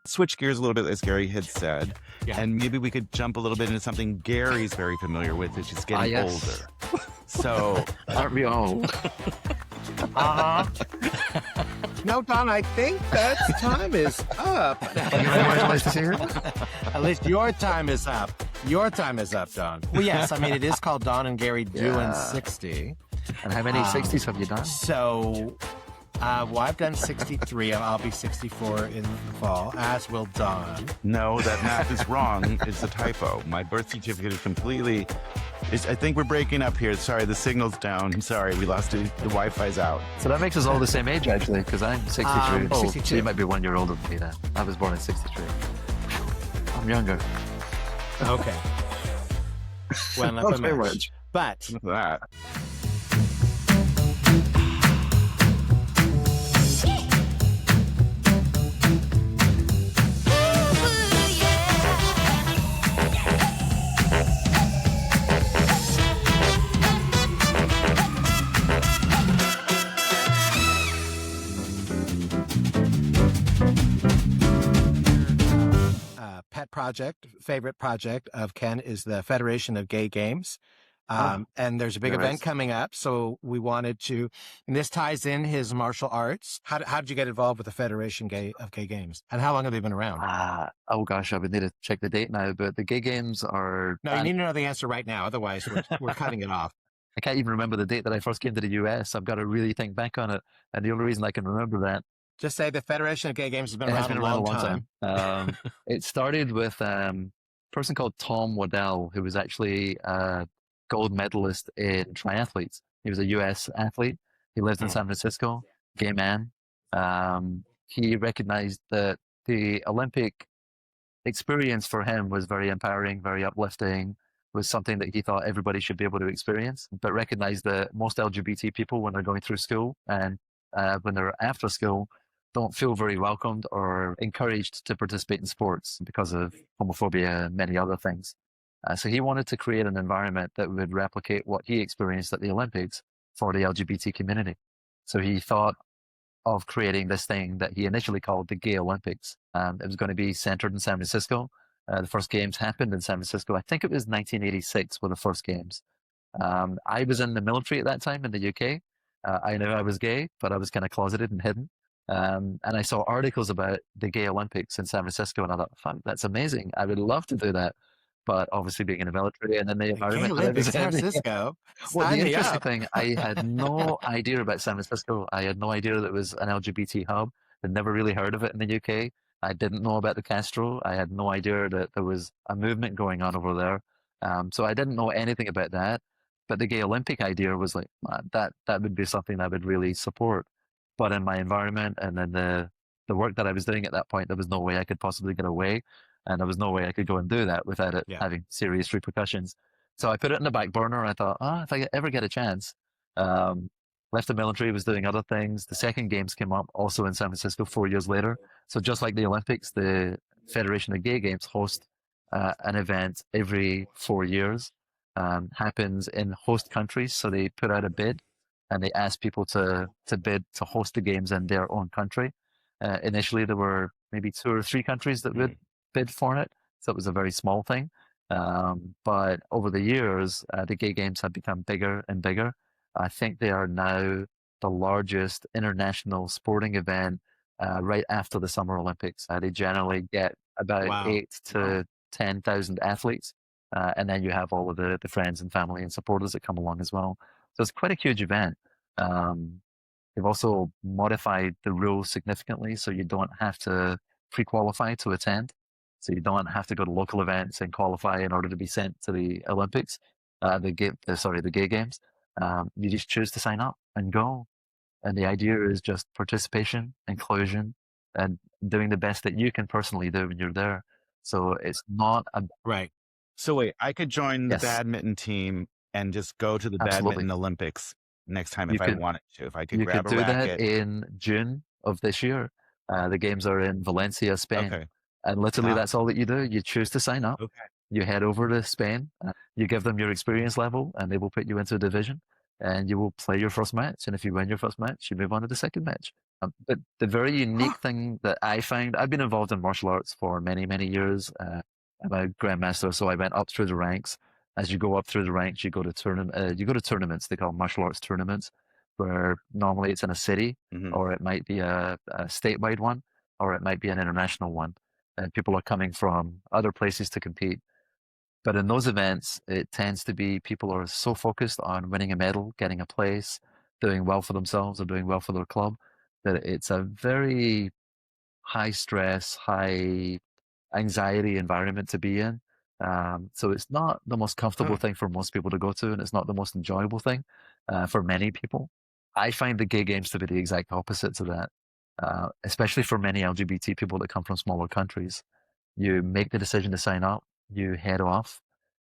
switch gears a little bit, as Gary had said, Yeah. and maybe we could jump a little bit into something Gary's very familiar with, which is getting yes. older. So, Aren't we all? No, Don, I think that time is up. At least your time is up. Your time is up, Don. Well, yes, I mean, it is called Don and Gary doing 60. And how many 60s have you done? So, well, I've done 63. I'll be 64 in the fall, as will Don. no, that math is wrong. It's a typo. My birth certificate is completely... I think we're breaking up here. Sorry, the signal's down. I'm sorry, we lost it. The Wi-Fi's out. So that makes us all the same age, actually, because I'm 63. 62. So you might be 1 year older than me then. I was born in 63. I'm younger. Okay. Well, not Not very much. much. But Look at that. favorite project of Ken is the Federation of Gay Games. And there's a big event coming up. So we wanted to, and this ties in his martial arts. How did you get involved with the Federation of Gay Games? And how long have they been around? Oh gosh, I would need to check the date now, but the gay games are... No, you need to know the answer right now. Otherwise, we're cutting it off. I can't even remember the date that I first came to the US. I've got to really think back on it. And the only reason I can remember that... Just say the Federation of Gay Games has been It around has been a around long time. It started with a person called Tom Waddell, who was actually a gold medalist in triathletes. He was a US athlete. He lived in San Francisco, gay man. He recognized that the Olympic experience for him was very empowering, very uplifting, was something that he thought everybody should be able to experience, but recognized that most LGBT people, when they're going through school and when they're after school, don't feel very welcomed or encouraged to participate in sports because of homophobia and many other things. So he wanted to create an environment that would replicate what he experienced at the Olympics for the LGBT community. So he thought of creating this thing that he initially called the Gay Olympics. It was going to be centered in San Francisco. The first games happened in San Francisco. I think it was 1986 were the first games. I was in the military at that time in the UK. I knew I was gay, but I was kind of closeted and hidden. And I saw articles about the Gay Olympics in San Francisco, and I thought, fuck, that's amazing. I would love to do that. But obviously being in the military and then the environment. Gay Olympics, San Francisco. Well, the interesting up. thing, I had no idea about San Francisco. I had no idea that it was an LGBT hub. I'd never really heard of it in the UK. I didn't know about the Castro. I had no idea that there was a movement going on over there. So I didn't know anything about that. But the Gay Olympic idea was like, man, that would be something I would really support. But in my environment and then the work that I was doing at that point, there was no way I could possibly get away. And there was no way I could go and do that without it having serious repercussions. So I put it in the back burner. I thought, if I ever get a chance, left the military, was doing other things. The second games came up also in San Francisco 4 years later. So just like the Olympics, the Federation of Gay Games host an event every 4 years. Happens in host countries. So they put out a bid and they ask people to bid to host the games in their own country. Initially, there were maybe 2 or 3 countries that would bid for it. So it was a very small thing. But over the years, the Gay Games have become bigger and bigger. I think they are now the largest international sporting event right after the Summer Olympics. They generally get about 8 to 10,000 athletes. And then you have all of the friends and family and supporters that come along as well. So it's quite a huge event. They've also modified the rules significantly, so you don't have to pre-qualify to attend. So you don't have to go to local events and qualify in order to be sent to the Olympics, the Gay Games. You just choose to sign up and go. And the idea is just participation, inclusion, and doing the best that you can personally do when you're there. So it's not a... Right. So wait, I could join the badminton team and just go to the badminton Olympics next time if I wanted to. If I could grab a racket. You could do that in June of this year. The games are in Valencia, Spain. Okay. And literally that's all that you do. You choose to sign up. Okay. You head over to Spain. You give them your experience level and they will put you into a division and you will play your first match. And if you win your first match, you move on to the second match. But the very unique thing that I find, I've been involved in martial arts for many, many years. I'm a grandmaster, so I went up through the ranks. As you go up through the ranks, you go to tournaments. They call them martial arts tournaments, where normally it's in a city, or it might be a statewide one, or it might be an international one. And people are coming from other places to compete. But in those events, it tends to be people are so focused on winning a medal, getting a place, doing well for themselves or doing well for their club, that it's a very high stress, high anxiety environment to be in. So it's not the most comfortable thing for most people to go to, and it's not the most enjoyable thing for many people. I find the gay games to be the exact opposite to that, especially for many LGBT people that come from smaller countries. You make the decision to sign up, you head off,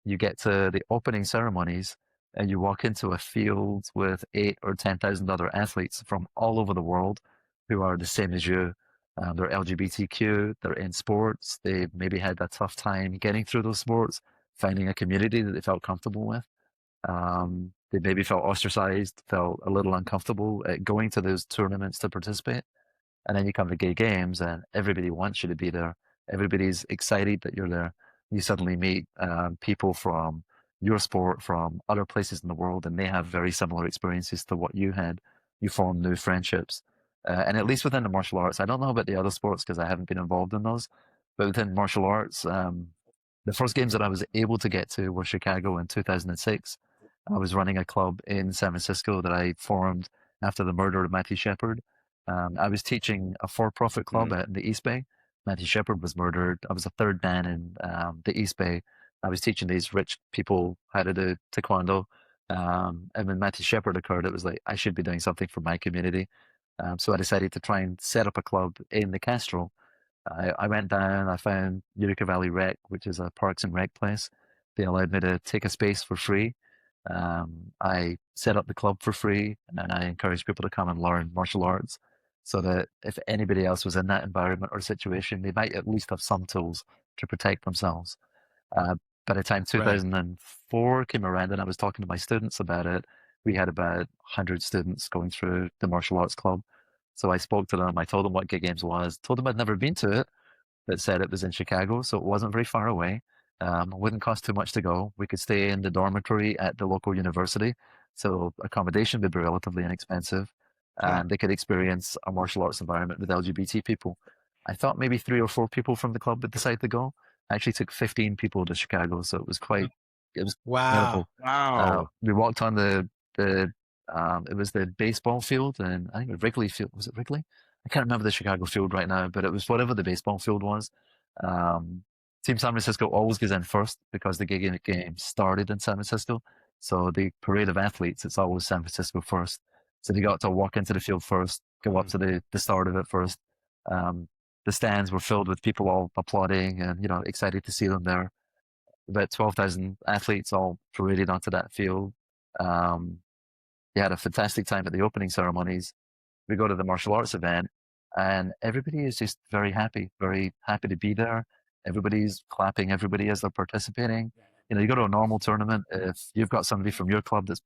you get to the opening ceremonies, and you walk into a field with 8 or 10,000 other athletes from all over the world who are the same as you. They're LGBTQ, they're in sports, they maybe had a tough time getting through those sports, finding a community that they felt comfortable with. They maybe felt ostracized, felt a little uncomfortable at going to those tournaments to participate. And then you come to gay games and everybody wants you to be there. Everybody's excited that you're there. You suddenly meet people from your sport, from other places in the world, and they have very similar experiences to what you had. You form new friendships. And at least within the martial arts, I don't know about the other sports because I haven't been involved in those, but within martial arts, the first games that I was able to get to were Chicago in 2006. I was running a club in San Francisco that I formed after the murder of Matthew Shepard. I was teaching a for-profit club in the East Bay. Matthew Shepard was murdered. I was a third man in the East Bay. I was teaching these rich people how to do taekwondo. And when Matthew Shepard occurred, it was like, I should be doing something for my community. So I decided to try and set up a club in the Castro. I went down, I found Eureka Valley Rec, which is a parks and rec place. They allowed me to take a space for free. I set up the club for free and I encouraged people to come and learn martial arts so that if anybody else was in that environment or situation, they might at least have some tools to protect themselves. Uh, by the time 2004 came around and I was talking to my students about it, we had about 100 students going through the martial arts club. So I spoke to them, I told them what Gay Games was, told them I'd never been to it, but said it was in Chicago, so it wasn't very far away. It wouldn't cost too much to go. We could stay in the dormitory at the local university, so accommodation would be relatively inexpensive, and they could experience a martial arts environment with LGBT people. I thought maybe 3 or 4 people from the club would decide to go. I actually took 15 people to Chicago, so it was Wow. Wow. we walked on it was the baseball field, and I think it was Wrigley Field. Was it Wrigley? I can't remember the Chicago field right now, but it was whatever the baseball field was. Um, Team San Francisco always goes in first because the gig game started in San Francisco. So the parade of athletes, it's always San Francisco first. So they got to walk into the field first, go up to the start of it first. The stands were filled with people all applauding and, excited to see them there. About 12,000 athletes all paraded onto that field. They had a fantastic time at the opening ceremonies. We go to the martial arts event and everybody is just very happy to be there. Everybody's clapping everybody as they're participating. You go to a normal tournament, if you've got somebody from your club that's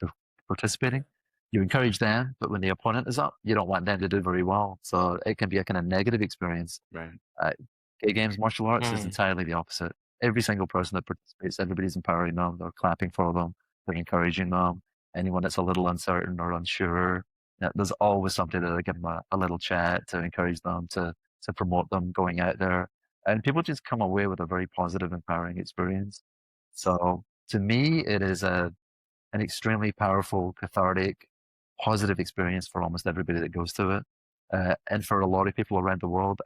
participating, you encourage them, but when the opponent is up, you don't want them to do very well. So it can be a kind of negative experience. Right. Gay games, martial arts is entirely the opposite. Every single person that participates, everybody's empowering them, they're clapping for them, they're encouraging them. Anyone that's a little uncertain or unsure, there's always somebody to give them a little chat to encourage them, to promote them going out there. And people just come away with a very positive, empowering experience. So to me, it is an extremely powerful, cathartic, positive experience for almost everybody that goes to it. And for a lot of people around the world.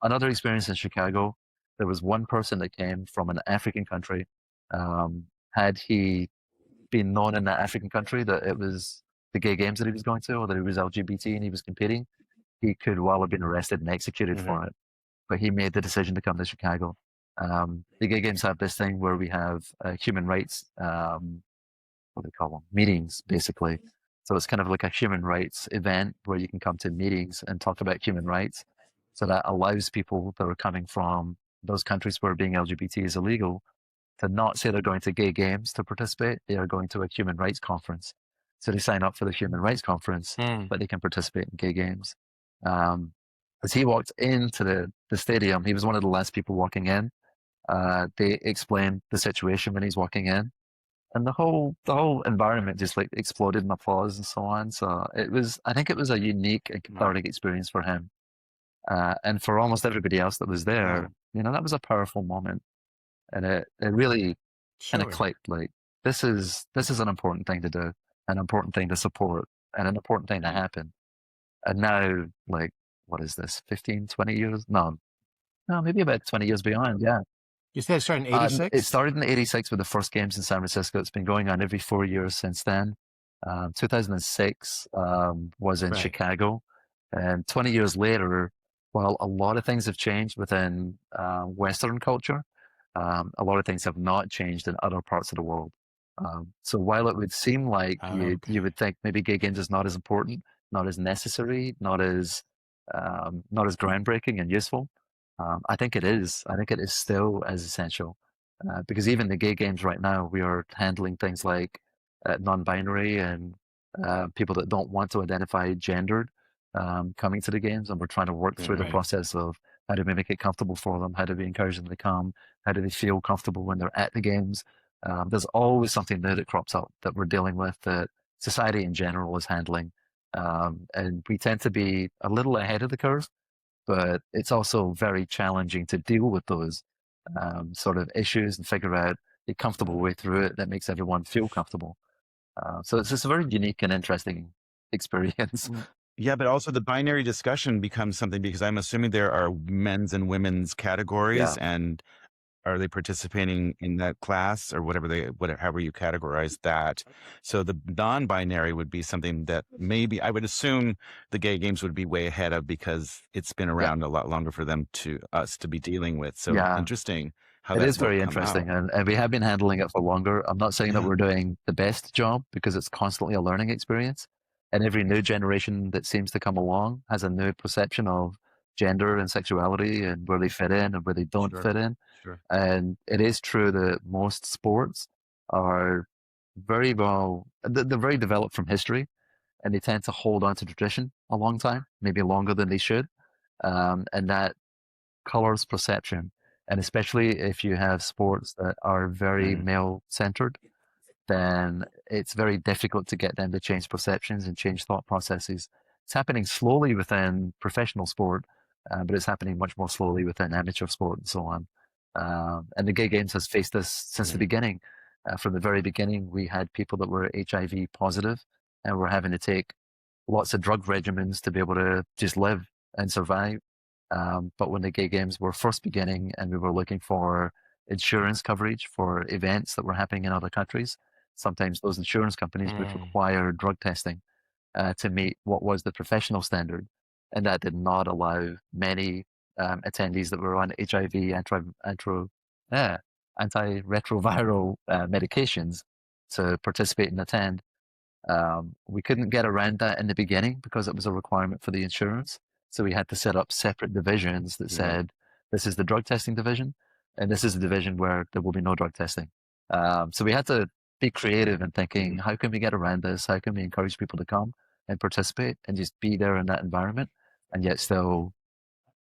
Another experience in Chicago, there was one person that came from an African country. Had he been known in that African country that it was the gay games that he was going to, or that he was LGBT and he was competing, he could well have been arrested and executed for it. But he made the decision to come to Chicago. The gay games have this thing where we have human rights, what do they call them? Meetings, basically. So it's kind of like a human rights event where you can come to meetings and talk about human rights. So that allows people that are coming from those countries where being LGBT is illegal to not say they're going to gay games to participate. They are going to a human rights conference. So they sign up for the human rights conference, but they can participate in gay games. As he walked into the stadium, he was one of the last people walking in. They explained the situation when he's walking in, and the whole environment just like exploded in applause and so on. So I think it was a unique and cathartic experience for him, and for almost everybody else that was there. That was a powerful moment, and it really kind of clicked. Like this is an important thing to do, an important thing to support, and an important thing to happen. And now, like, what is this? 15, 20 years? No, maybe about 20 years beyond. Yeah. You said it started in 86? It started in 86 with the first games in San Francisco. It's been going on every 4 years since then. 2006 was in Chicago. And 20 years later, while a lot of things have changed within Western culture, a lot of things have not changed in other parts of the world. So while it would seem like you would think maybe gay games is not as important, not as necessary, not as groundbreaking and useful, I think it is. I think it is still as essential because even the gay games right now, we are handling things like non-binary and people that don't want to identify gendered coming to the games, and we're trying to work through the process of how do we make it comfortable for them, how do we encourage them to come, how do they feel comfortable when they're at the games. There's always something new that crops up that we're dealing with that society in general is handling, and we tend to be a little ahead of the curve. But it's also very challenging to deal with those sort of issues and figure out a comfortable way through it that makes everyone feel comfortable. So it's just a very unique and interesting experience. Yeah, but also the binary discussion becomes something because I'm assuming there are men's and women's categories, and are they participating in that class or however you categorize that? So the non-binary would be something that maybe I would assume the gay games would be way ahead of because it's been around a lot longer for us to be dealing with. So interesting. It is very interesting, and we have been handling it for longer. I'm not saying that we're doing the best job because it's constantly a learning experience, and every new generation that seems to come along has a new perception of gender and sexuality and where they fit in and where they don't fit in. And it is true that most sports are they're very developed from history, and they tend to hold on to tradition a long time, maybe longer than they should, and that colors perception. And especially if you have sports that are very male-centered, then it's very difficult to get them to change perceptions and change thought processes. It's happening slowly within professional sport, but it's happening much more slowly within amateur sport and so on. And the gay games has faced this since the beginning. From the very beginning, we had people that were HIV positive and were having to take lots of drug regimens to be able to just live and survive. But when the gay games were first beginning and we were looking for insurance coverage for events that were happening in other countries, sometimes those insurance companies would require drug testing to meet what was the professional standard. And that did not allow many attendees that were on HIV antiretroviral medications to participate and attend. We couldn't get around that in the beginning because it was a requirement for the insurance. So we had to set up separate divisions that said, this is the drug testing division, and this is the division where there will be no drug testing. So we had to be creative in thinking, how can we get around this? How can we encourage people to come and participate and just be there in that environment, and yet still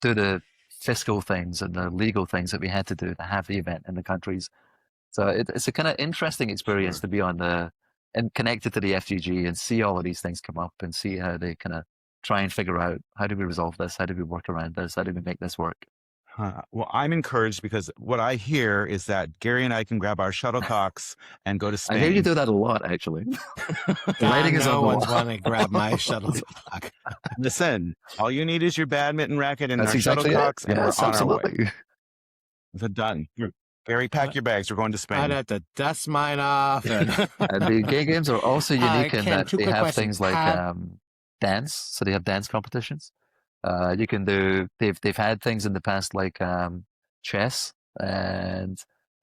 do the fiscal things and the legal things that we had to do to have the event in the countries. So it's a kind of interesting experience to be on and connected to the FGG and see all of these things come up and see how they kind of try and figure out, how do we resolve this? How do we work around this? How do we make this work? Well, I'm encouraged because what I hear is that Gary and I can grab our shuttlecocks and go to Spain. I hear you do that a lot, actually. No one's want to grab my shuttlecock. Listen, all you need is your badminton racket and our shuttlecocks, and we're on our way. They're done. Gary, pack your bags. We're going to Spain. I'd have to dust mine off. And the gay games are also unique in that they have things like dance. So they have dance competitions. You can do. They've had things in the past like chess and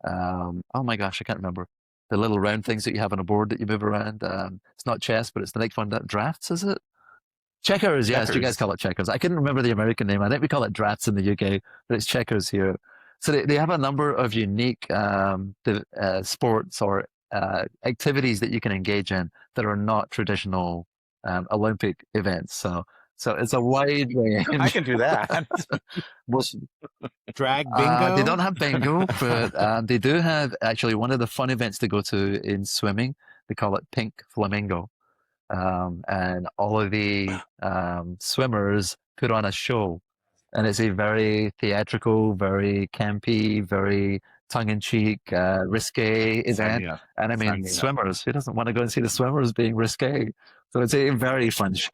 oh my gosh, I can't remember the little round things that you have on a board that you move around. It's not chess, but it's the next one. That drafts, is it? Checkers, yes. You guys call it checkers. I couldn't remember the American name. I think we call it drafts in the UK, but it's checkers here. So they have a number of unique sports or activities that you can engage in that are not traditional Olympic events. So So it's a wide range. I can do that. Most, Drag bingo? they don't have bingo, but they do have actually one of the fun events to go to in swimming. They call it Pink Flamingo. And all of the swimmers put on a show. And it's a very theatrical, very campy, very tongue-in-cheek, risque event. And I mean, swimmers, who doesn't want to go and see the swimmers being risque? So it's a very fun show.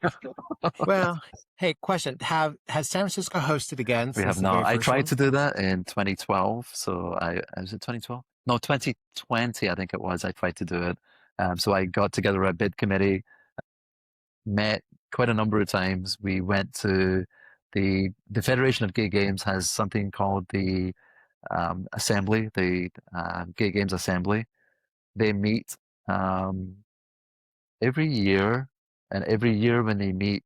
Well, hey, question. Has San Francisco hosted again? We have not. I tried to do that in 2012. So was it 2012? No, 2020, I think it was. I tried to do it. So I got together a bid committee, met quite a number of times. We went to the Federation of Gay Games has something called the Assembly, the Gay Games Assembly. They meet every year, and every year when they meet,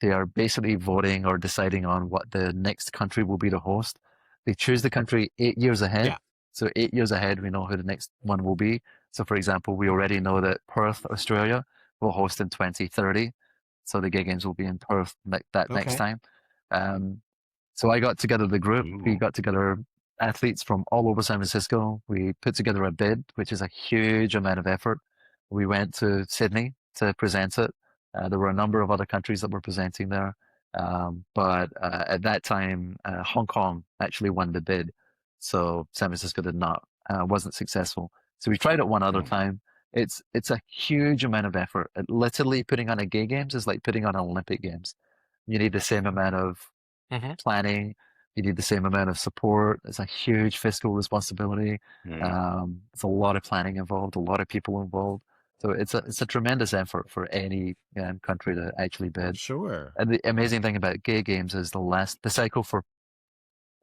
they are basically voting or deciding on what the next country will be to host. They choose the country 8 years ahead. Yeah. So 8 years ahead, we know who the next one will be. So for example, we already know that Perth, Australia will host in 2030. So the Gay Games will be in Perth next time. So I got together the group. Ooh. We got together athletes from all over San Francisco. We put together a bid, which is a huge amount of effort. We went to Sydney to present it. There were a number of other countries that were presenting there. But at that time, Hong Kong actually won the bid. So San Francisco did not, wasn't successful. So we tried it one other time. It's a huge amount of effort. Literally putting on a Gay Games is like putting on Olympic Games. You need the same amount of planning. You need the same amount of support. It's a huge fiscal responsibility. It's a lot of planning involved, a lot of people involved. So it's a tremendous effort for any country to actually bid. Sure. And the amazing thing about Gay Games is the cycle for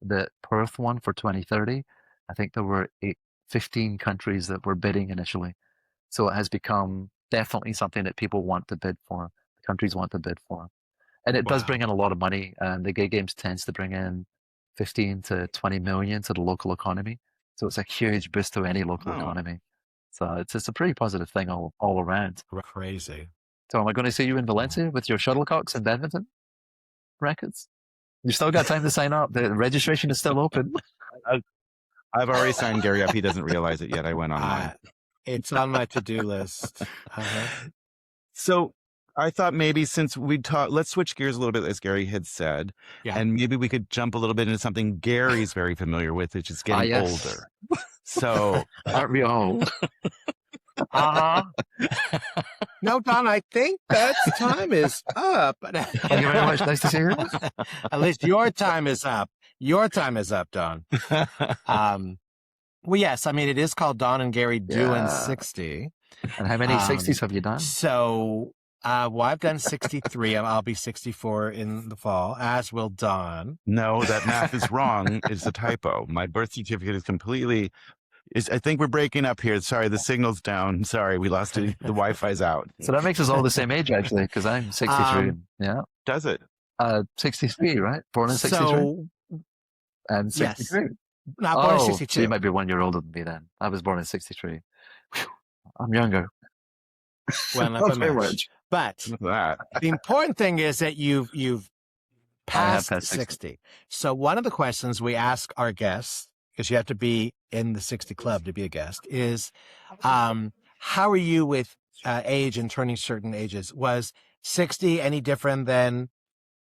the Perth one for 2030. I think there were 15 countries that were bidding initially. So it has become definitely something that people want to bid for. The countries want to bid for. And it does bring in a lot of money. And the Gay Games tends to bring in 15 to 20 million to the local economy. So it's a huge boost to any local economy. So it's a pretty positive thing all around. Crazy. So am I going to see you in Valencia with your shuttlecocks and badminton rackets? You've still got time to sign up. The registration is still open. I've already signed Gary up. He doesn't realize it yet. I went online. It's on my to-do list. So I thought maybe since we talked, let's switch gears a little bit, as Gary had said, and maybe we could jump a little bit into something Gary's very familiar with, which is getting older. So aren't we all? No, Don, I think that time is up. Thank you very much. Nice to see you. At least your time is up. Your time is up, Don. Well, yes, I mean, it is called Don and Gary Doing 60. And how many 60s have you done? So, well, I've done 63. I'll be 64 in the fall, as will Don. No, that math is wrong. It's a typo. My birth certificate is completely... I think we're breaking up here. Sorry, the signal's down. Sorry, we lost it. The Wi-Fi's out. So that makes us all the same age, actually, because I'm 63. Does it? 63, right? Born in 63? So, and 63. Yes. No, born in 62. So you might be 1 year older than me then. I was born in 63. Whew, I'm younger. Well, not very much. But the important thing is that you've passed 60. So one of the questions we ask our guests, because you have to be in the 60 club to be a guest, is how are you with age and turning certain ages? Was 60 any different than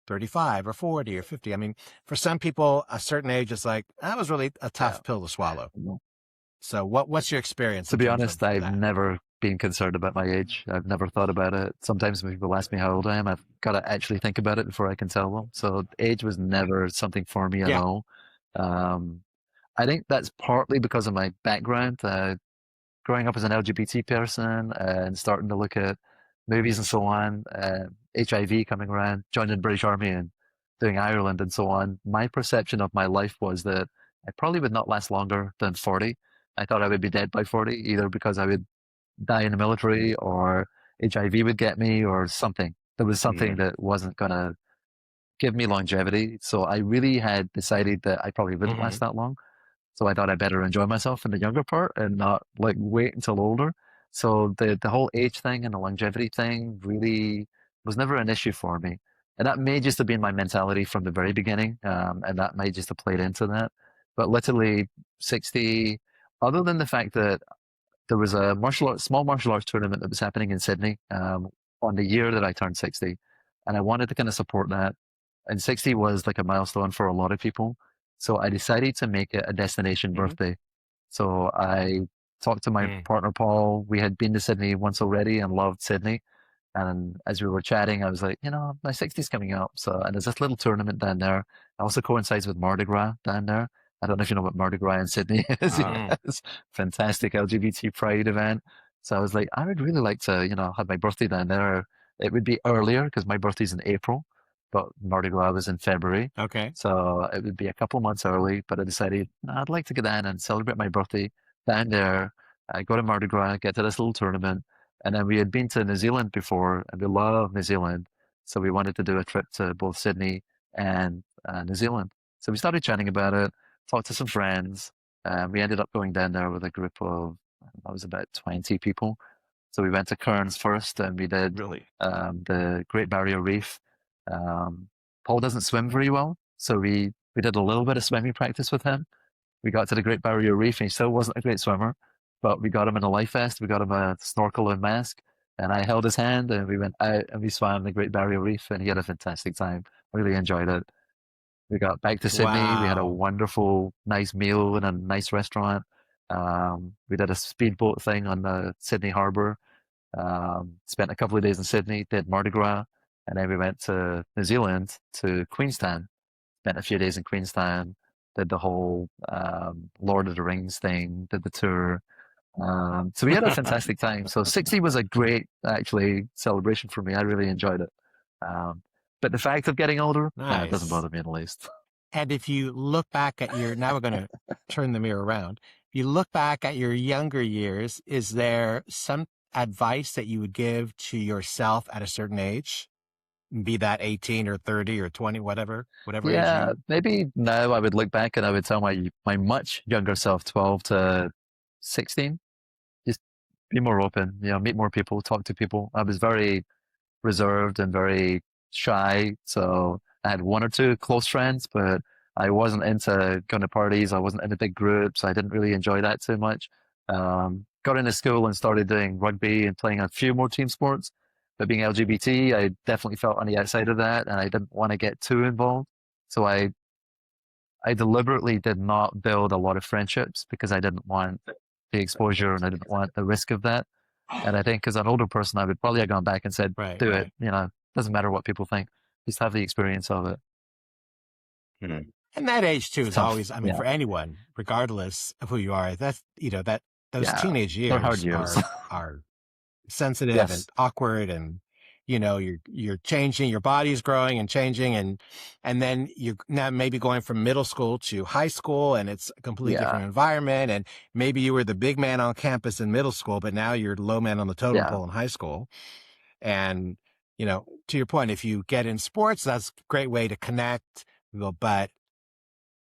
35 or 40 or 50? I mean, for some people, a certain age is like, that was really a tough pill to swallow. So what's your experience? To be honest, I've never been concerned about my age. I've never thought about it. Sometimes when people ask me how old I am, I've got to actually think about it before I can tell them. So age was never something for me at all. I think that's partly because of my background. Growing up as an LGBT person and starting to look at movies and so on, HIV coming around, joining the British Army and doing Ireland and so on, my perception of my life was that I probably would not last longer than 40. I thought I would be dead by 40, either because I would die in the military or HIV would get me or something. There was something that wasn't going to give me longevity. So I really had decided that I probably wouldn't last that long. So I thought I'd better enjoy myself in the younger part and not like wait until older. So the whole age thing and the longevity thing really was never an issue for me. And that may just have been my mentality from the very beginning, and that might just have played into that. But literally 60, other than the fact that there was a small martial arts tournament that was happening in Sydney on the year that I turned 60, and I wanted to kind of support that. And 60 was like a milestone for a lot of people. So I decided to make it a destination birthday. So I talked to my partner, Paul. We had been to Sydney once already and loved Sydney. And as we were chatting, I was like, my 60's coming up. So, and there's this little tournament down there. It also coincides with Mardi Gras down there. I don't know if you know what Mardi Gras in Sydney is. It's fantastic LGBT pride event. So I was like, I would really like to, have my birthday down there. It would be earlier because my birthday's in April, but Mardi Gras was in February. Okay. So it would be a couple months early, but I decided I'd like to get down and celebrate my birthday down there. I go to Mardi Gras, get to this little tournament. And then we had been to New Zealand before, and we love New Zealand. So we wanted to do a trip to both Sydney and New Zealand. So we started chatting about it, talked to some friends. We ended up going down there with a group of, I was about 20 people. So we went to Cairns first, and we did the Great Barrier Reef. Paul doesn't swim very well, so we did a little bit of swimming practice with him. We got to the Great Barrier Reef, and he still wasn't a great swimmer. But we got him in a life vest, we got him a snorkel and mask, and I held his hand, and we went out and we swam the Great Barrier Reef, and he had a fantastic time. Really enjoyed it. We got back to Sydney. We had a wonderful, nice meal in a nice restaurant. We did a speedboat thing on the Sydney Harbour. Spent a couple of days in Sydney, did Mardi Gras, and then we went to New Zealand, to Queenstown. Spent a few days in Queenstown, did the whole Lord of the Rings thing, did the tour. So we had a fantastic time. So 60 was a great, actually, celebration for me. I really enjoyed it. But the fact of getting older, it doesn't bother me in the least. And if you look back at now we're going to turn the mirror around. If you look back at your younger years, is there some advice that you would give to yourself at a certain age? Be that 18 or 30 or 20, whatever yeah, age maybe now I would look back and I would tell my much younger self, 12 to 16, just be more open, meet more people, talk to people. I was very reserved and very shy, so I had one or two close friends, but I wasn't into going to parties. I wasn't into big groups. I didn't really enjoy that too much. Got into school and started doing rugby and playing a few more team sports. But being LGBT, I definitely felt on the outside of that, and I didn't want to get too involved. So I deliberately did not build a lot of friendships because I didn't want the exposure and I didn't want the risk of that. And I think as an older person, I would probably have gone back and said, do it. Doesn't matter what people think. Just have the experience of it. And that age too is always, for anyone, regardless of who you are, that's, those teenage years, hard years. are sensitive and awkward, and you're changing, your body's growing and changing, and then you're now maybe going from middle school to high school, and it's a completely different environment, and maybe you were the big man on campus in middle school, but now you're the low man on the totem pole in high school. And to your point, if you get in sports, that's a great way to connect, but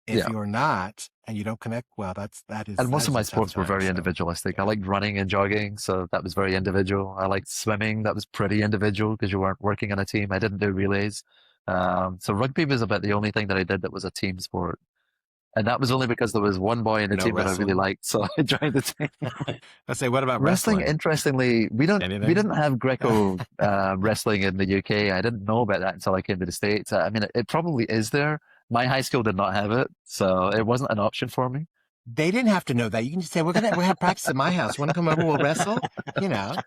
if you're not and you don't connect well, that is. And most of my sports were very individualistic. I liked running and jogging, so that was very individual. I liked swimming, that was pretty individual because you weren't working on a team. I didn't do relays. So rugby was about the only thing that I did that was a team sport. And that was only because there was one boy in the team that I really liked, so I joined the team. I say, what about wrestling? Interestingly, we didn't have Greco wrestling in the UK. I didn't know about that until I came to the States. I mean, it probably is there. My high school did not have it, so it wasn't an option for me. They didn't have to know that. You can just say, we're gonna have practice at my house. Want to come over? We'll wrestle. Come on.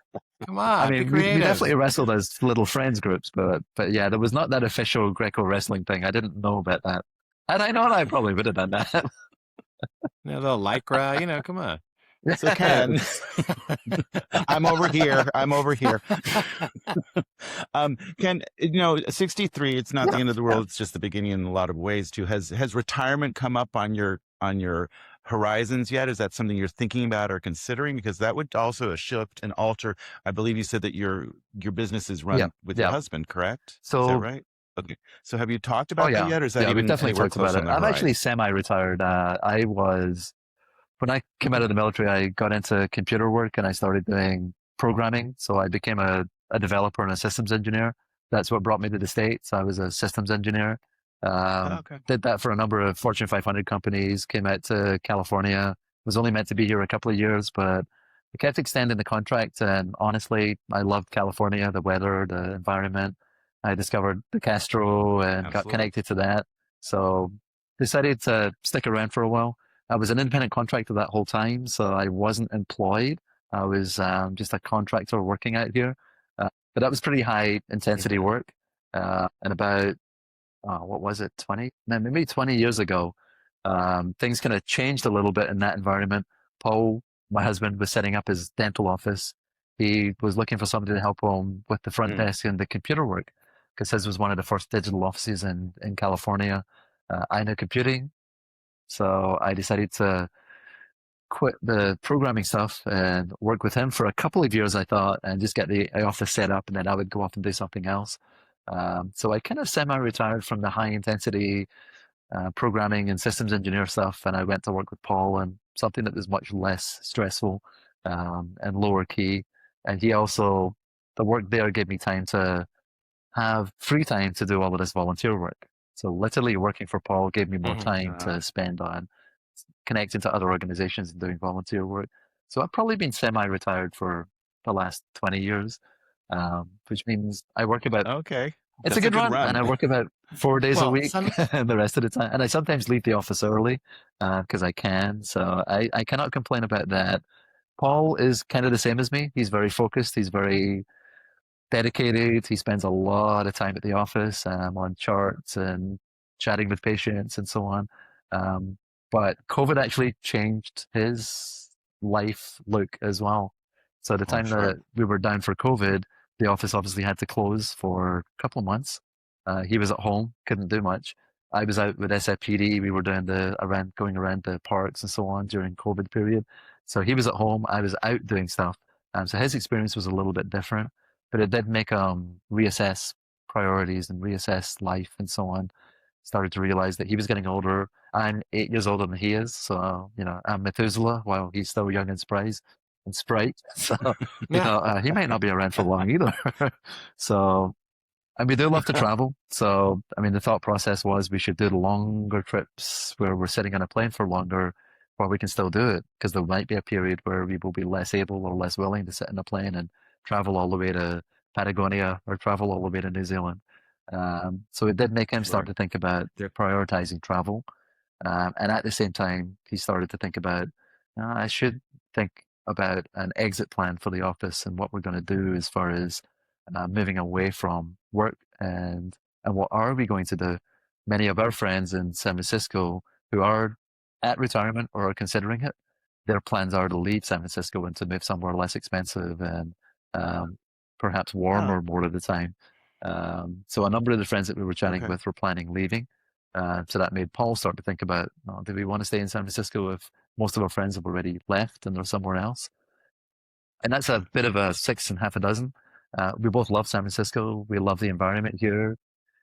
I mean, we definitely wrestled as little friends groups, but yeah, there was not that official Greco wrestling thing. I didn't know about that. And I know I probably would have done that. A little lycra, come on. So Ken, I'm over here. Ken, 63, it's not the end of the world. It's just the beginning in a lot of ways too. Has retirement come up on your horizons yet? Is that something you're thinking about or considering? Because that would also shift and alter. I believe you said that your business is run with your husband, correct? So, is that right? Okay. So have you talked about that yet? Or is that we've definitely talked about it. I'm actually semi-retired. When I came out of the military, I got into computer work and I started doing programming. So I became a developer and a systems engineer. That's what brought me to the States. I was a systems engineer. Okay. Did that for a number of Fortune 500 companies, came out to California, was only meant to be here a couple of years, but I kept extending the contract. And honestly, I loved California, the weather, the environment. I discovered the Castro and got Absolutely. connected to that. So decided to stick around for a while. I was an independent contractor that whole time, so I wasn't employed. I was just a contractor working out here. But that was pretty high intensity work. And about, what was it, 20? No, maybe 20 years ago, things kind of changed a little bit in that environment. Paul, my husband, was setting up his dental office. He was looking for somebody to help him with the front desk and the computer work, because his was one of the first digital offices in California. I know computing, so I decided to quit the programming stuff and work with him for a couple of years, I thought, and just get the office set up, and then I would go off and do something else. So I kind of semi-retired from the high intensity programming and systems engineer stuff, and I went to work with Paul on something that was much less stressful and lower key. And he also, the work there gave me time to have free time to do all of this volunteer work. So literally working for Paul gave me more time to spend on connecting to other organizations and doing volunteer work. So I've probably been semi-retired for the last 20 years, which means I work about, Okay. it's That's a good run, and I work about 4 days a week and the rest of the time. And I sometimes leave the office early because I can. So I cannot complain about that. Paul is kind of the same as me. He's very focused. He's very dedicated. He spends a lot of time at the office on charts and chatting with patients and so on. But COVID actually changed his life look as well. So the time that we were down for COVID, the office obviously had to close for a couple of months. He was at home, couldn't do much. I was out with SFPD. We were doing going around the parks and so on during COVID period. So he was at home. I was out doing stuff. So his experience was a little bit different, but it did make reassess priorities and reassess life and so on. Started to realize that he was getting older. I'm 8 years older than he is, so I'm Methuselah while he's still young and sprite. So he might not be around for long either. So, and we do love to travel. So, I mean, the thought process was we should do longer trips where we're sitting on a plane for longer, while we can still do it, because there might be a period where we will be less able or less willing to sit in a plane and travel all the way to Patagonia or travel all the way to New Zealand. So it did make him start to think about prioritizing travel. And at the same time, he started to think about, I should think about an exit plan for the office and what we're going to do as far as moving away from work, and what are we going to do. Many of our friends in San Francisco who are at retirement or are considering it, their plans are to leave San Francisco and to move somewhere less expensive and perhaps warmer more of the time. So a number of the friends that we were chatting with were planning leaving. So that made Paul start to think about, do we want to stay in San Francisco if most of our friends have already left and they're somewhere else? And that's a bit of a 6 and half a dozen. We both love San Francisco. We love the environment here.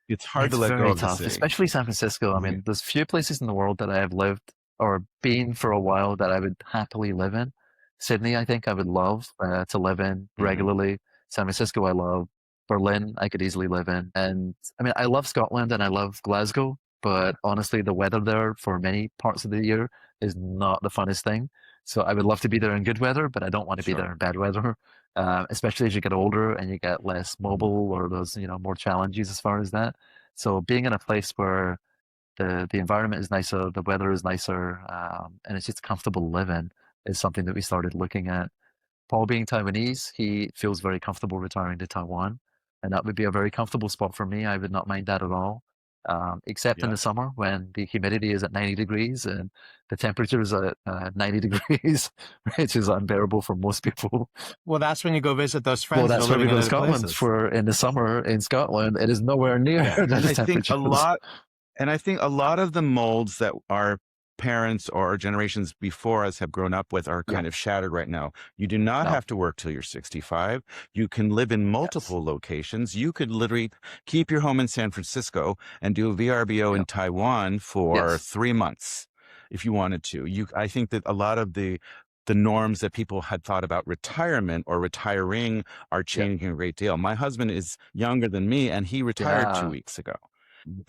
It's hard to let go of the city. Especially San Francisco. I mean, there's few places in the world that I have lived or been for a while that I would happily live in. Sydney, I think I would love to live in regularly. San Francisco, I love. Berlin, I could easily live in. And I mean, I love Scotland and I love Glasgow, but honestly, the weather there for many parts of the year is not the funnest thing. So I would love to be there in good weather, but I don't want to be there in bad weather, especially as you get older and you get less mobile, or those, more challenges as far as that. So being in a place where the environment is nicer, the weather is nicer, and it's just comfortable to live in is something that we started looking at. Paul being Taiwanese, he feels very comfortable retiring to Taiwan, and that would be a very comfortable spot for me. I would not mind that at all. Except in the summer when the humidity is at 90 degrees and the temperature is at 90 degrees, which is unbearable for most people. Well, that's when you go visit those friends. Well, that's where we go to Scotland for in the summer. In Scotland, it is nowhere near those temperatures. I think a lot of the molds that our parents or generations before us have grown up with are kind of shattered right now. You do not have to work till you're 65. You can live in multiple locations. You could literally keep your home in San Francisco and do a VRBO in Taiwan for 3 months if you wanted to. I think that a lot of the the norms that people had thought about retirement or retiring are changing a great deal. My husband is younger than me, and he retired 2 weeks ago.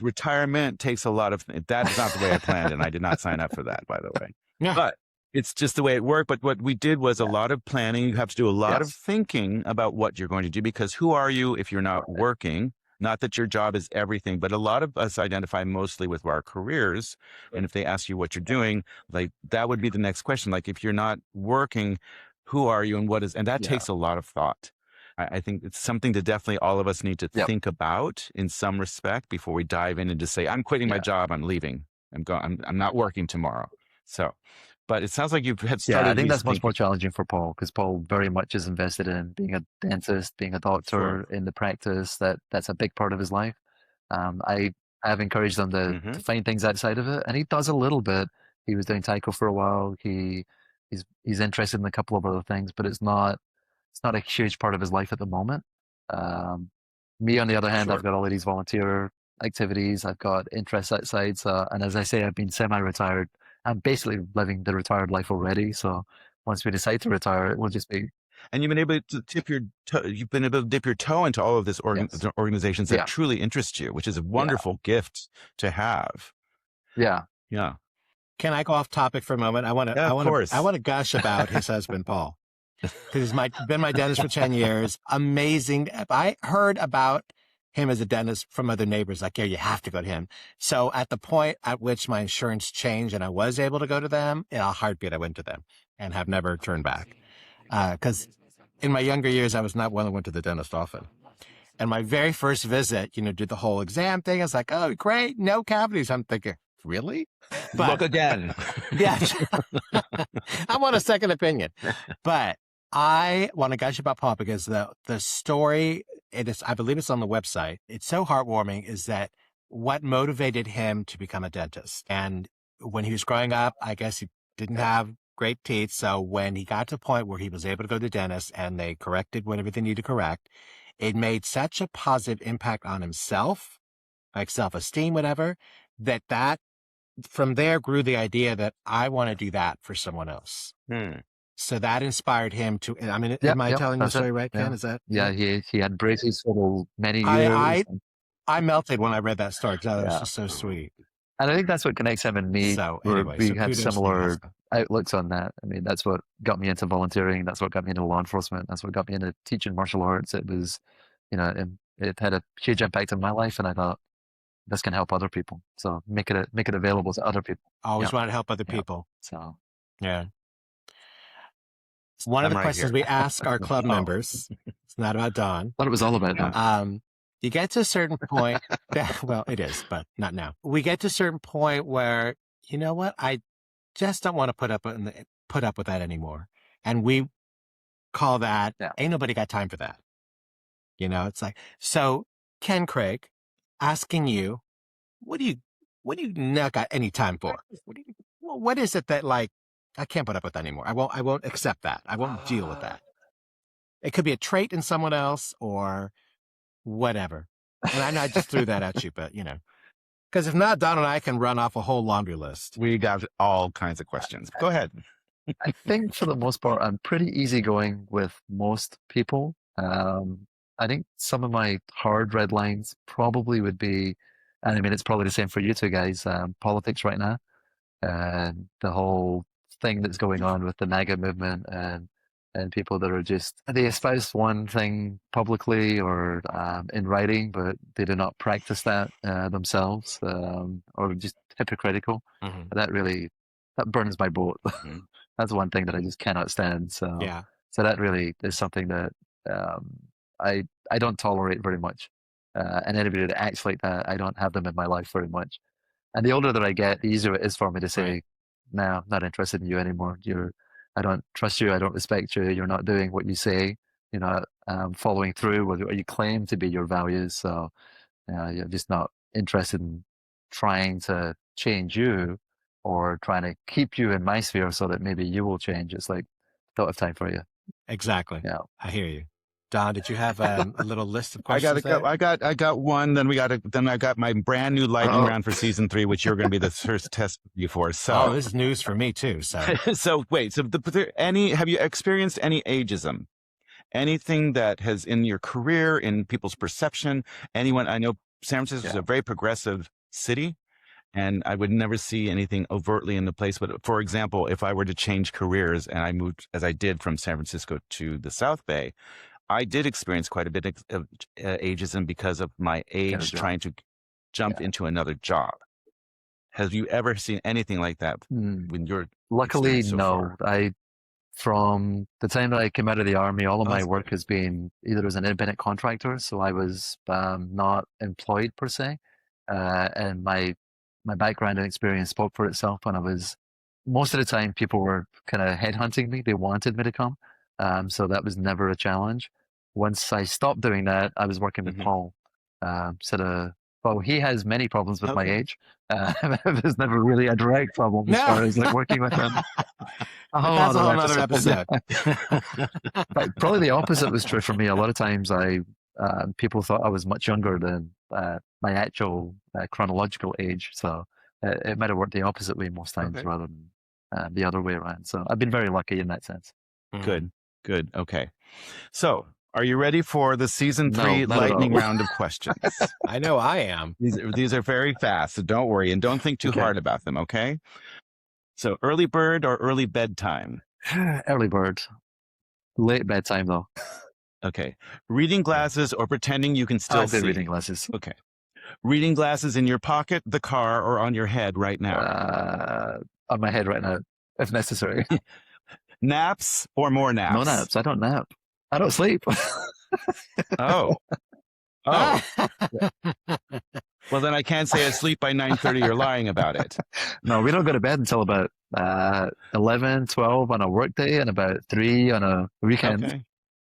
Retirement takes a lot of, that is not the way I planned it, and I did not sign up for that, by the way. Yeah. But it's just the way it worked. But what we did was a lot of planning. You have to do a lot of thinking about what you're going to do, because who are you if you're not working? Not that your job is everything, but a lot of us identify mostly with our careers. And if they ask you what you're doing, like that would be the next question. Like if you're not working, who are you and what is, and that takes a lot of thought. I think it's something that definitely all of us need to think about in some respect before we dive in and just say, I'm quitting my job, I'm leaving, I'm not working tomorrow. So, but it sounds like you had started. Yeah, I think that's much more challenging for Paul, because Paul very much is invested in being a dentist, being a doctor in the practice. That's a big part of his life. I have encouraged him to find things outside of it, and he does a little bit. He was doing taiko for a while. He's interested in a couple of other things, but it's not a huge part of his life at the moment. Me, on the other hand, I've got all of these volunteer activities. I've got interests outside. So, and as I say, I've been semi-retired. I'm basically living the retired life already. So once we decide to retire, it will just be. And you've been able to dip your toe into all of this organizations that truly interest you, which is a wonderful gift to have. Yeah. Can I go off topic for a moment? I want to gush about his husband, Paul. Because he's been my dentist for 10 years. Amazing. I heard about him as a dentist from other neighbors, like, yeah, you have to go to him. So at the point at which my insurance changed and I was able to go to them, in a heartbeat, I went to them and have never turned back. Because in my younger years, I was not one that went to the dentist often. And my very first visit, did the whole exam thing. I was like, oh, great, no cavities. I'm thinking, really? But, look again. Yeah. I want a second opinion. But I want to gush about Paul because the story, I believe it's on the website. It's so heartwarming, is that what motivated him to become a dentist. And when he was growing up, I guess he didn't have great teeth. So when he got to a point where he was able to go to the dentist and they corrected whatever they needed to correct, it made such a positive impact on himself, like self-esteem, whatever, that from there grew the idea that I want to do that for someone else. So that inspired him to, am I telling the story right, Ken? Is that? Yeah, he had braces for many years. I melted when I read that story because that was just so sweet. And I think that's what connects him and me. So anyway, we had similar outlooks on that. I mean, that's what got me into volunteering. That's what got me into law enforcement. That's what got me into teaching martial arts. It was, it had a huge impact on my life, and I thought, this can help other people. So make it available to other people. Always want to help other people. So yeah. One of the questions we ask our club members, it's not about Don. Thought it was all about Don. You get to a certain point, well, it is, but not now. We get to a certain point where, you know what, I just don't want to put up with that anymore. And we call that, ain't nobody got time for that. It's like, so Ken Craig, asking you, what do you not got any time for? What is it that, like, I can't put up with that anymore. I won't accept that. I won't deal with that. It could be a trait in someone else or whatever. And I know I just threw that at you, but because if not, Don and I can run off a whole laundry list. We got all kinds of questions. Go ahead. I think for the most part, I'm pretty easygoing with most people. I think some of my hard red lines probably would be, and I mean, it's probably the same for you two guys, politics right now. And the whole thing that's going on with the MAGA movement and people that are just, they espouse one thing publicly or in writing, but they do not practice that themselves, or just hypocritical. That burns my boat. That's one thing that I just cannot stand. So that really is something that I don't tolerate very much. And anybody that acts like that, I don't have them in my life very much. And the older that I get, the easier it is for me to say, no, I'm not interested in you anymore. I don't trust you. I don't respect you. You're not doing what you say. You're not following through with what you claim to be your values. So you're just not interested in trying to change you or trying to keep you in my sphere so that maybe you will change. It's like, don't have time for you. Exactly. Yeah. I hear you. Don, did you have a little list of questions? I got one. Then I got my brand new lightning round for season 3, which you're going to be the first test for. So, this is news for me too. So, have you experienced any ageism? Anything that has in your career, in people's perception? Anyone? I know San Francisco is a very progressive city, and I would never see anything overtly in the place. But for example, if I were to change careers and I moved, as I did, from San Francisco to the South Bay, I did experience quite a bit of ageism because of my age trying to jump into another job. Have you ever seen anything like that when you're Luckily, so no. far? From the time that I came out of the army, all of my work has been either as an independent contractor, so I was not employed per se, and my background and experience spoke for itself. When I was, most of the time, people were kind of headhunting me. They wanted me to come. So that was never a challenge. Once I stopped doing that, I was working with Paul. Well, he has many problems with my age. There's never really a direct problem as far as like working with him. That's a whole other episode. But probably the opposite was true for me. A lot of times people thought I was much younger than my actual chronological age. So it might have worked the opposite way most times rather than the other way around. So I've been very lucky in that sense. Good. Okay. So, are you ready for the season 3 lightning round of questions? I know I am. These are very fast, so don't worry and don't think too hard about them, okay? So, early bird or early bedtime? Early bird. Late bedtime, though. Okay. Reading glasses or pretending you can still see? Reading glasses. Okay. Reading glasses in your pocket, the car, or on your head right now? On my head right now, if necessary. Naps or more naps? No naps. I don't nap. I don't sleep. Oh. Well, then I can't say I sleep by 9:30. You're lying about it. No, we don't go to bed until about 11, 12 on a work day and about 3 on a weekend.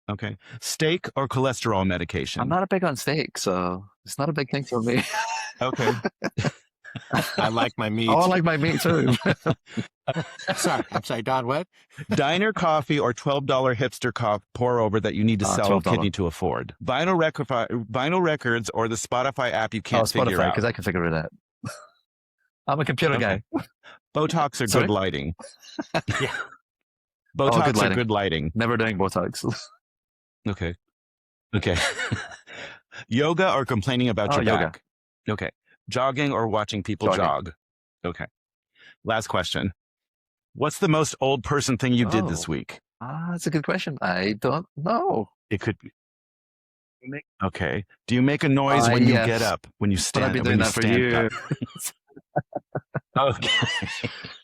Okay. Steak or cholesterol medication? I'm not big on steak, so it's not a big thing for me. Okay. I like my meat. Oh, I like my meat too. I'm sorry, Don, what? Diner coffee or $12 hipster pour over that you need to sell a kidney to afford? Vinyl records or the Spotify app you can't figure out? Because I can figure it out. I'm a computer guy. Botox or good lighting? Botox or good lighting? Never doing Botox. Okay. Yoga or complaining about your back? Okay. Jogging or watching people jog? Okay. Last question. What's the most old person thing you did this week? That's a good question. I don't know. It could be. Okay. Do you make a noise when you get up? When you stand up? I've been doing that for years. Okay.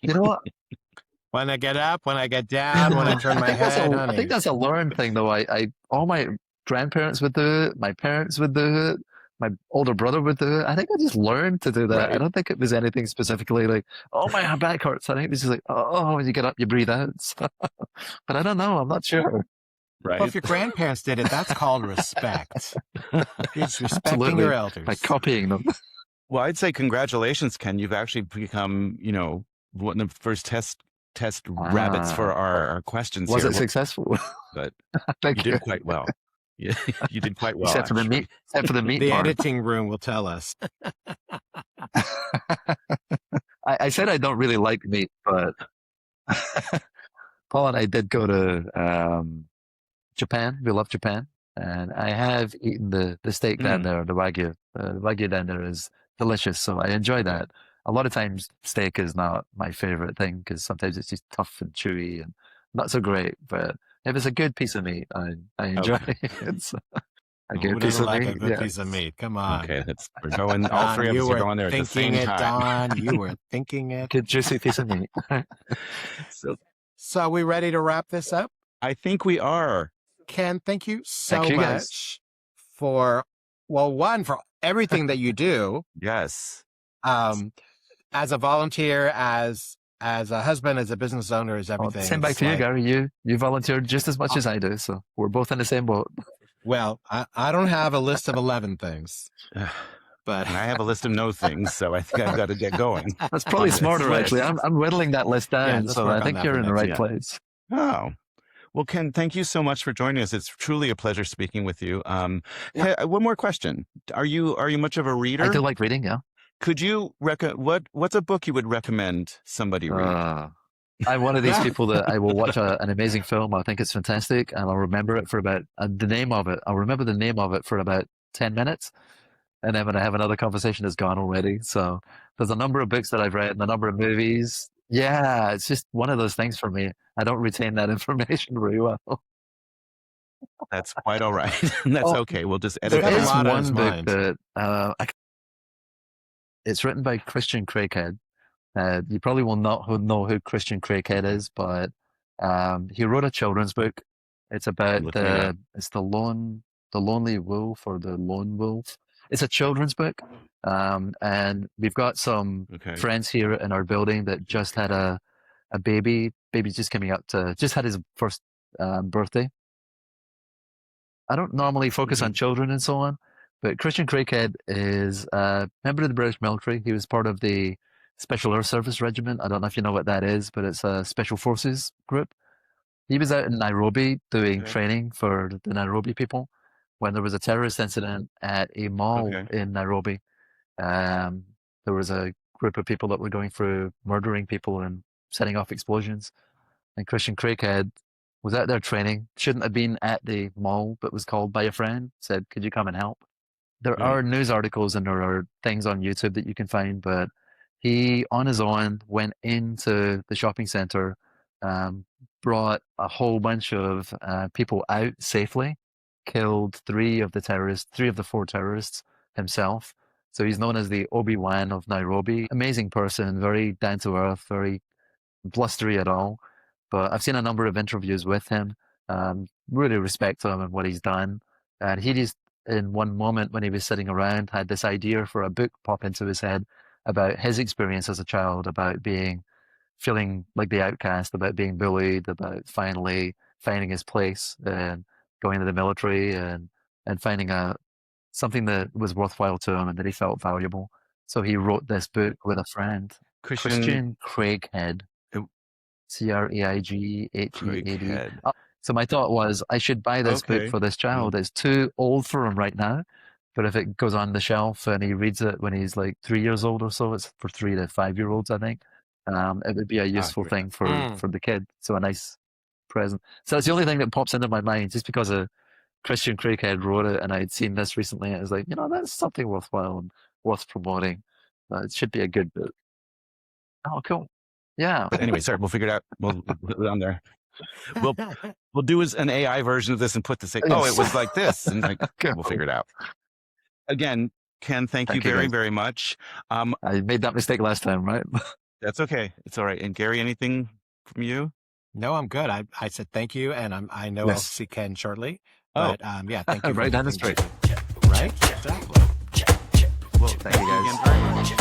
You know what? When I get up, when I get down, when I turn my head. I think that's a learned thing, though. All my grandparents would do it. My parents would do it. My older brother would do it. I think I just learned to do that. Right. I don't think it was anything specifically like, oh, my back hurts. I think it was just like, oh, when you get up, you breathe out. But I don't know. I'm not sure. Right. Well, if your grandparents did it, that's called respect. You're just respecting your elders. By copying them. Well, I'd say congratulations, Ken. You've actually become, one of the first test rabbits for our questions. Was it successful? But you did quite well. Yeah, you did quite well. Except for the meat. The editing room will tell us. I said I don't really like meat, but Paul and I did go to Japan. We love Japan, and I have eaten the steak down there, the wagyu. The wagyu down there is delicious, so I enjoy that. A lot of times, steak is not my favorite thing because sometimes it's just tough and chewy and not so great. But if it's a good piece of meat, I enjoy it. So a good piece of meat. A good piece of meat. Come on. Okay, we're going. All three of us are going there at the same time. Don, you were thinking it. Good juicy piece of meat. So are we ready to wrap this up? I think we are. Ken, thank you so much for everything that you do. Yes. As a volunteer, as a husband, as a business owner, as everything. Same back to you, Gary. You volunteered just as much as I do, so we're both in the same boat. Well, I don't have a list of 11 things, but I have a list of no things, so I think I've got to get going. That's probably smarter, actually. I'm whittling that list down, so I think you're in the right place. Oh, Well, Ken, thank you so much for joining us. It's truly a pleasure speaking with you. Hey, one more question. Are you much of a reader? I do like reading, yeah. Could you what's a book you would recommend somebody read? I'm one of these people that I will watch an amazing film. I think it's fantastic, and I'll remember it for about the name of it. I'll remember the name of it for about 10 minutes, and then when I have another conversation, it's gone already. So there's a number of books that I've read and a number of movies. Yeah, it's just one of those things for me. I don't retain that information very well. That's quite all right. That's okay. We'll just edit There it is out. one book that it's written by Christian Craighead. You probably will not know who Christian Craighead is, but he wrote a children's book. It's about it's the lonely wolf or the lone wolf. It's a children's book, and we've got some friends here in our building that just had a baby. Baby's just coming up just had his first birthday. I don't normally focus on children and so on, but Christian Craighead is a member of the British military. He was part of the Special Air Service Regiment. I don't know if you know what that is, but it's a special forces group. He was out in Nairobi doing training for the Nairobi people when there was a terrorist incident at a mall in Nairobi. There was a group of people that were going through murdering people and setting off explosions. And Christian Craighead was out there training, shouldn't have been at the mall, but was called by a friend, said, could you come and help? There are news articles and there are things on YouTube that you can find, but he, on his own, went into the shopping center, brought a whole bunch of people out safely, killed three of the four terrorists himself. So he's known as the Obi-Wan of Nairobi. Amazing person, very down to earth, very blustery at all. But I've seen a number of interviews with him, really respect him and what he's done. And he just, in one moment when he was sitting around, had this idea for a book pop into his head about his experience as a child, about feeling like the outcast, about being bullied, about finally finding his place and going to the military and finding something that was worthwhile to him and that he felt valuable. So he wrote this book with a friend, Christian Craighead. Craighead. So my thought was I should buy this book for this child. It's too old for him right now, but if it goes on the shelf and he reads it when he's like 3 years old or so, it's for 3 to 5 year olds, I think. It would be a useful thing for the kid. So a nice present. So that's the only thing that pops into my mind, just because Christian Craighead wrote it and I'd seen this recently. And I was like, that's something worthwhile and worth promoting. It should be a good book. Oh, cool. Yeah. But anyway, sorry, we'll figure it out. We'll put it on there. We'll do an AI version of this and put it was like this, and we'll figure it out. Again, Ken, thank you very, very much. I made that mistake last time, right? That's okay. It's all right. And Gary, anything from you? No, I'm good. I said thank you, and I know I'll see Ken shortly. But thank you. Right down the street. Right? Exactly. Well, thank you guys very much.